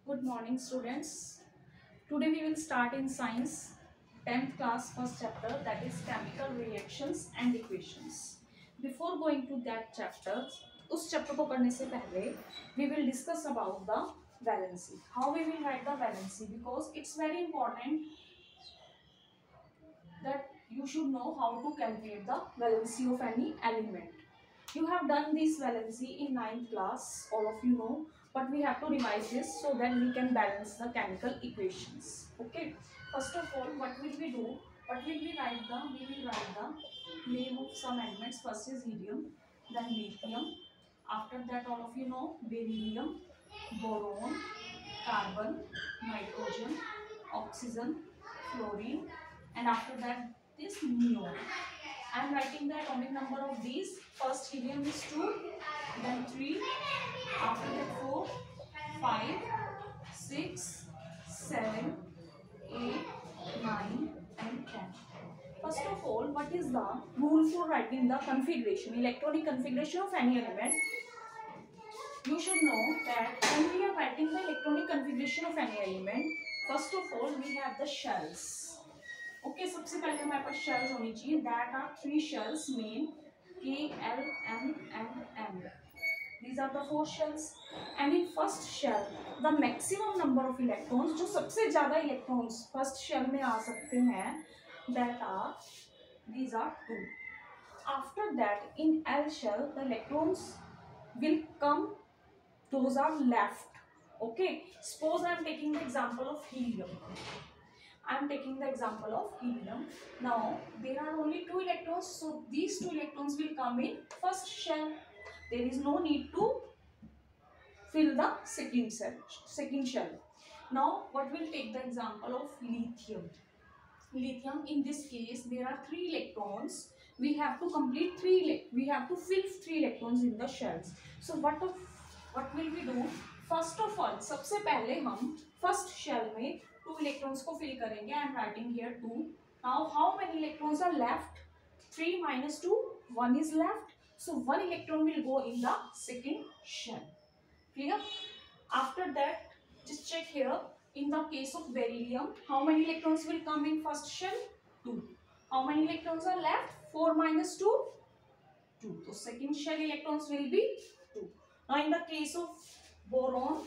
Good morning, students. Today we will start in science 10th class first chapter, that is chemical reactions and equations. Before going to that chapter, उस chapter को पढ़ने से पहले we will discuss about the valency. How we will write the valency, because it's very important that you should know how to calculate the valency of any element. You have done this valency in ninth class, all of you know, but we have to revise this so that we can balance the chemical equations. Okay. First of all, what will we do? What will we write the? We will write the name of some elements. First is helium, then lithium. After that, all of you know beryllium, boron, carbon, nitrogen, oxygen, fluorine, and after that this neon. I am writing the atomic number of these. First helium is 2, then 3, after that 4, 5, 6, 7, 8, 9 and 10. First of all, what is the rule for writing the configuration, electronic configuration of any element? You should know that when we are writing the electronic configuration of any element, first of all we have the shells. Okay, सबसे पहले हमारे पास shells होनी चाहिए. That are three shells main, K, L, M and N. These are the four shells. And in first shell, the maximum number of electrons, जो सबसे ज़्यादा electrons first shell में आ सकते हैं, that are these are 2. After that, in L shell, the electrons will come. Those are left. Okay. Suppose I am taking the example of helium. I am taking the example of helium. Now, there are only 2 electrons, so these 2 electrons will come in first shell. There is no need to fill the second shell. Now, what will take the example of lithium? Lithium, in this case, there are 3 electrons. We have to complete 3. We have to fill 3 electrons in the shells. So, what will we do? First of all, सबसे पहले हम first shell में 2 electrons को fill करेंगे. I am writing here 2. Now, how many electrons are left? 3 minus 2, 1 is left. So, 1 electron will go in the second shell. Clear? After that, just check here. In the case of beryllium, how many electrons will come in first shell? 2. How many electrons are left? 4 minus 2, 2. So, second shell electrons will be 2. Now, in the case of boron,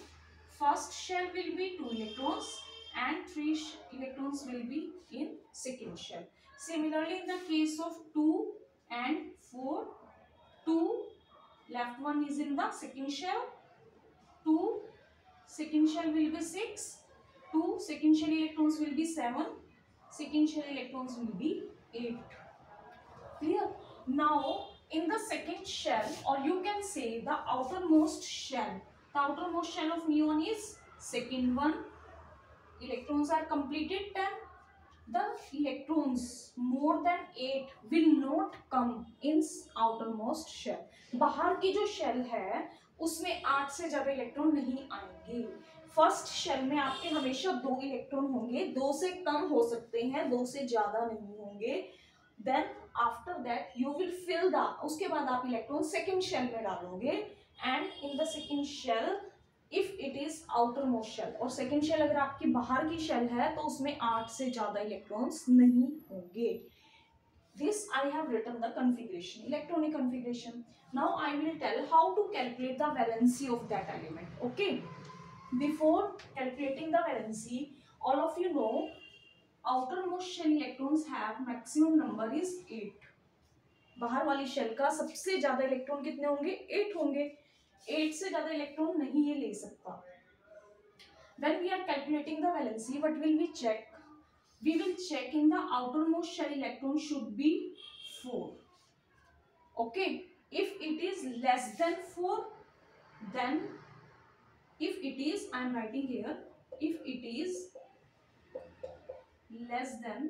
first shell will be 2 electrons and 3 electrons will be in second shell. Similarly, in the case of 2 and 4, 2 left one is in the second shell, 2 second shell will be 6, 2 second shell electrons will be 7, second shell electrons will be 8. Clear? Now, in the second shell, or you can say the outermost shell, the outermost shell of neon is second one. Electrons are completed 10. The electrons more than 8 will not come in outermost shell. बाहर की जो shell है उसमें 8 से ज्यादा electron नहीं आएंगे. First shell में आपके हमेशा 2 इलेक्ट्रॉन होंगे, 2 से कम हो सकते हैं, 2 से ज्यादा नहीं होंगे. Then after that you will fill the, उसके बाद आप इलेक्ट्रॉन सेकेंड शेल में डालोगे. And in the second shell if it is outermost shell, और सेकेंड शेल अगर आपकी बाहर की शेल है तो उसमें 8 से ज्यादा इलेक्ट्रॉन्स नहीं होंगे. This I have written the configuration, electronic configuration. Now I will tell how to calculate the valency of that element. Okay. Before calculating the valency, all of you know outermost shell electrons have maximum number is 8. बाहर वाली shell का सबसे ज्यादा electron कितने होंगे? 8 होंगे. 8 से ज्यादा इलेक्ट्रॉन नहीं ये ले सकता. When we are calculating the valency, what will we check? We will check in the outermost shell electron should be 4. Okay. If it is less than 4, then if it is, I am writing here, if it is less than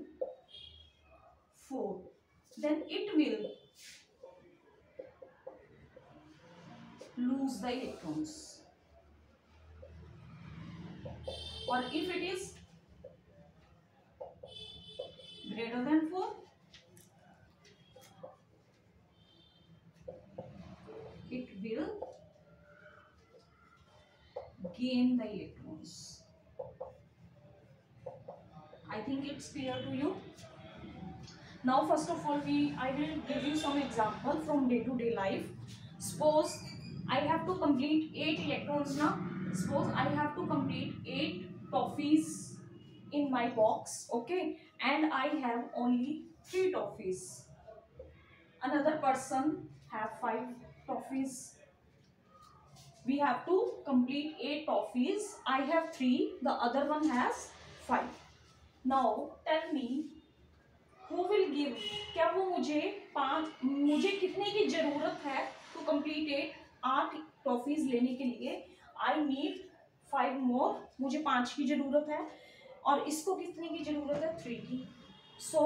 4, then it will lose the electrons. Or if it is greater than 4, it will gain the electrons. I think it's clear to you. Now first of all I will give you some example from day to day life. Suppose I have to complete 8 electrons now. Suppose I have to complete 8 toffees in my box, okay, and I have only 3 toffees. Another person have 5 toffees. We have to complete 8 toffees. I have 3, the other one has 5. Now tell me who will give, क्या वो मुझे मुझे कितने की जरूरत है to complete 8 toffees लेने के लिए. आई नीड 5 मोर, मुझे 5 की जरूरत है और इसको कितने की जरूरत है 3 की. सो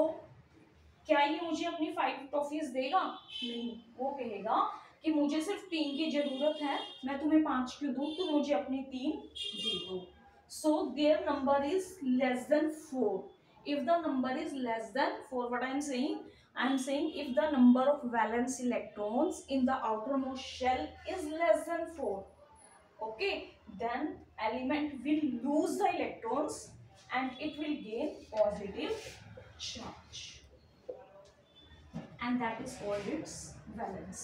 क्या ये मुझे अपनी 5 टॉफीज देगा? नहीं, वो कहेगा कि मुझे सिर्फ 3 की जरूरत है, मैं तुम्हें 5 क्यों दूं, तो मुझे अपनी 3 दे दो. So their number is less than 4. If the number is less than 4, what I am saying? I am saying if the number of valence electrons in the outermost shell is less than 4, okay, then element will lose the electrons and it will gain positive charge, and that is called its valence.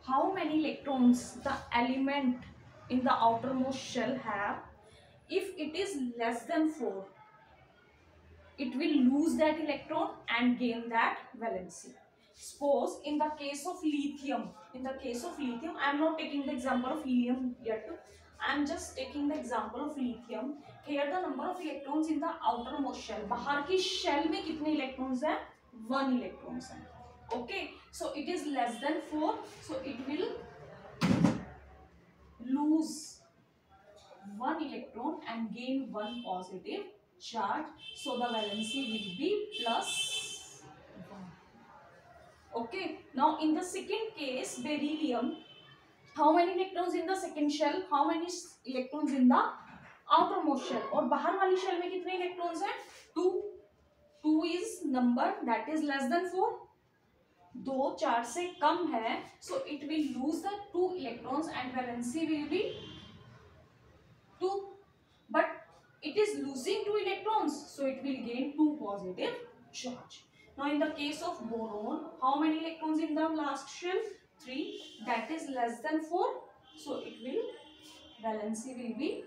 How many electrons the element in the outermost shell have? If it is less than 4, it will lose that electron and gain that valency. Suppose in the case of lithium, I am not taking the example of helium yet, I am just taking the example of lithium. Here the number of electrons in the outermost shell, बाहर की shell में कितने electrons हैं? 1 electrons हैं. Okay, so it is less than 4, so it will lose 1 electron and gain 1 positive charge, so the valency will be plus 1. Okay, now in the second case, beryllium, how many electrons in the second shell, how many electrons in the outermost shell, और बाहर वाली shell में कितने electrons हैं? 2 is number that is less than 4. 2 4 से कम है, so it will lose the 2 electrons and valency will be 2, but it is losing 2 electrons, so it will gain 2 positive charge. Now in the case of boron, how many electrons in the last shell? 3, that is less than 4, so it will, valency will be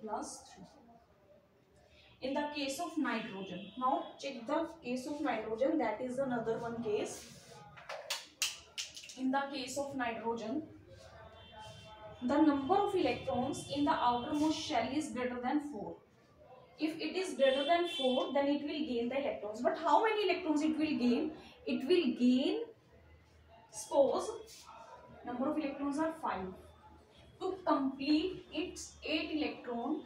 plus 3. In the case of nitrogen, now check the case of nitrogen, that is another one case. In the case of nitrogen, the number of electrons in the outermost shell is greater than 4. If it is greater than 4, then it will gain the electrons. But how many electrons it will gain? It will gain, suppose number of electrons are 5. To complete its 8 electron,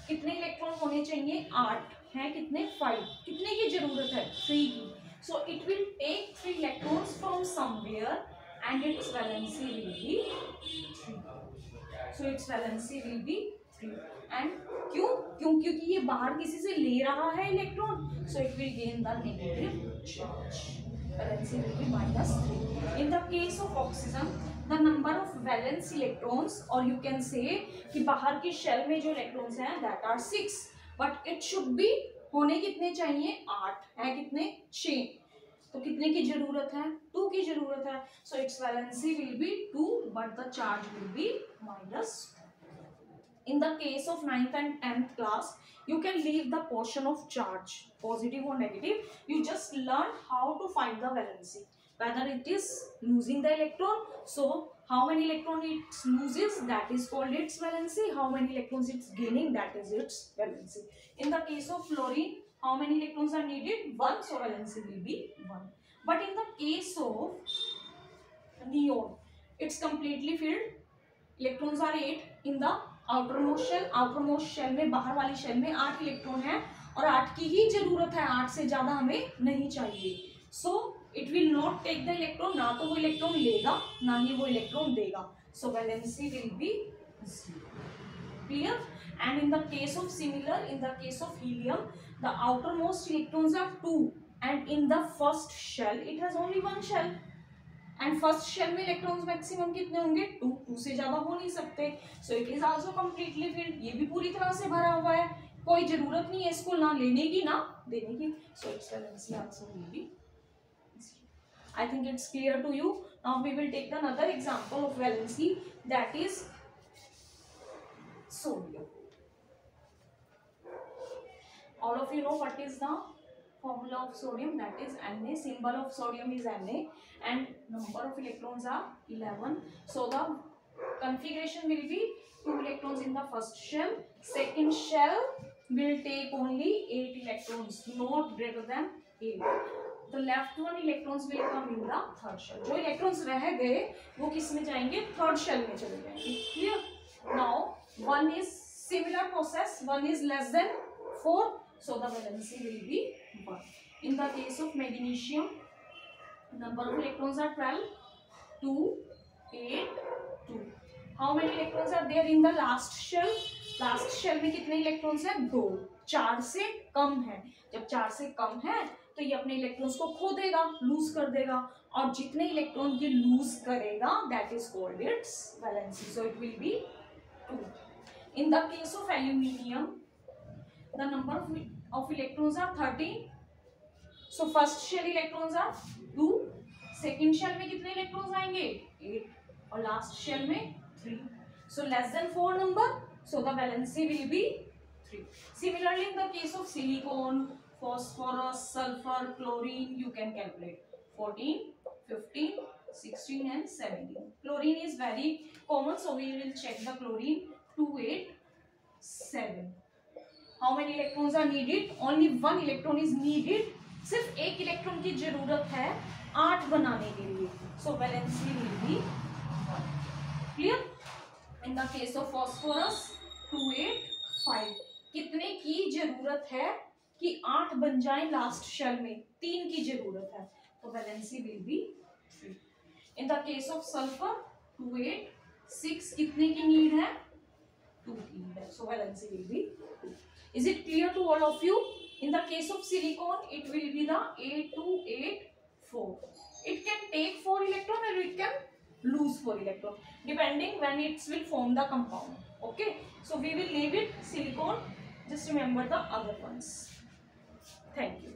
कितने electron होने चाहिए? 8 हैं, कितने? 5. कितने की जरूरत है? 3 की. So it will take 3 electrons from somewhere and its valency will be 3. So its valency will be 3. And क्यों? क्योंकि ये बाहर किसी से ले रहा है electron, so it will gain the negative charge. Valency will be -3. In the case of oxygen, the number of valence electrons, or you can say कि बाहर की शेल में जो इलेक्ट्रॉन्स हैं that are 6, but it should be होने कितने चाहिए? 8 है, कितने? 6. तो कितने की जरूरत है? 2 की जरूरत है, so its valency will be 2, but the charge will be -2. In the case of 9th and 10th class, you can leave the portion of charge, positive or negative. You just learn how to find the valency, whether it is losing the electron. So how many electrons it loses, that is called its valency. How many electrons it's gaining, that is its valency. In the case of fluorine, how many electrons are needed? 1, so valency will be 1. But in the case of neon, it's completely filled. Electrons are 8 in the outermost shell में, बाहर वाली shell में 8 electron है और 8 की ही जरूरत है, 8 से ज्यादा हमें नहीं चाहिए. So it will not take the electron, ना तो वो इलेक्ट्रॉन लेगा ना ही वो इलेक्ट्रॉन देगा, so valency will be 0. Clear? And in the case of in the case of helium, the outermost electrons are 2, and in the first shell it has only 1 shell. And first shell में electrons maximum कितने होंगे 2 से ज्यादा हो नहीं सकते, so it is also completely filled, ये भी पूरी तरह से भरा हुआ है, कोई जरूरत नहीं है इसको ना लेने की ना देने की, so it's valency also will be, I think it's clear to you. Now we will take another example of valency, that is sodium. All of you know what is the formula of sodium, that is Na. Symbol of sodium is Na and number of electrons are 11. So the configuration will be 2 electrons in the first shell, second shell will take only 8 electrons, not greater than 8. The left one electrons will come in the third shell. जो electrons रह गए वो किस में जाएंगे, third shell में चले जाएंगे. Clear? Now one is similar process, one is less than 4, so the valency will be 1. In the case of magnesium, number of electrons are 12, 2, 8, 2. How many electrons are there in the last shell? Last shell में कितने electrons हैं, 2. 4 से कम है, जब 4 से कम है तो ये अपने इलेक्ट्रॉन्स को खो देगा, लूज कर देगा, और जितने इलेक्ट्रॉन की लूज करेगा that is called its valency, so it will be 2. In the case of aluminium the number of electrons are 13, so first shell electrons are 2, second shell में कितने इलेक्ट्रॉन्स आएंगे 8 और लास्ट शेल में 3, so less than 4 number, so the valency will be 3. Similarly in the case of silicon, phosphorus, sulfur, chlorine, you can calculate 14, 15, 16 and 17. Chlorine is very common, so we will check the chlorine. 2, 8, 7. How many electrons are needed? Only 1 electron is needed. सिर्फ एक electron की जरूरत है 8 बनाने के लिए, so valency will be 1. Clear? In the case of phosphorus 2, 8, 5. कितने की जरूरत है कि 8 बन जाए लास्ट शेल में, 3 की जरूरत है, तो valency will be 3. In the case of sulphur 2, 8, 6 कितने की नीड है 2 की नीड है, so valency will be 2. Is it clear to all of you? In the case of silicon it will be the 8, 2, 8, 4. It can take 4 electron और it can lose 4 electron depending when it will form the compound. Okay, so we will leave it silicon, just remember the other ones. Thank you.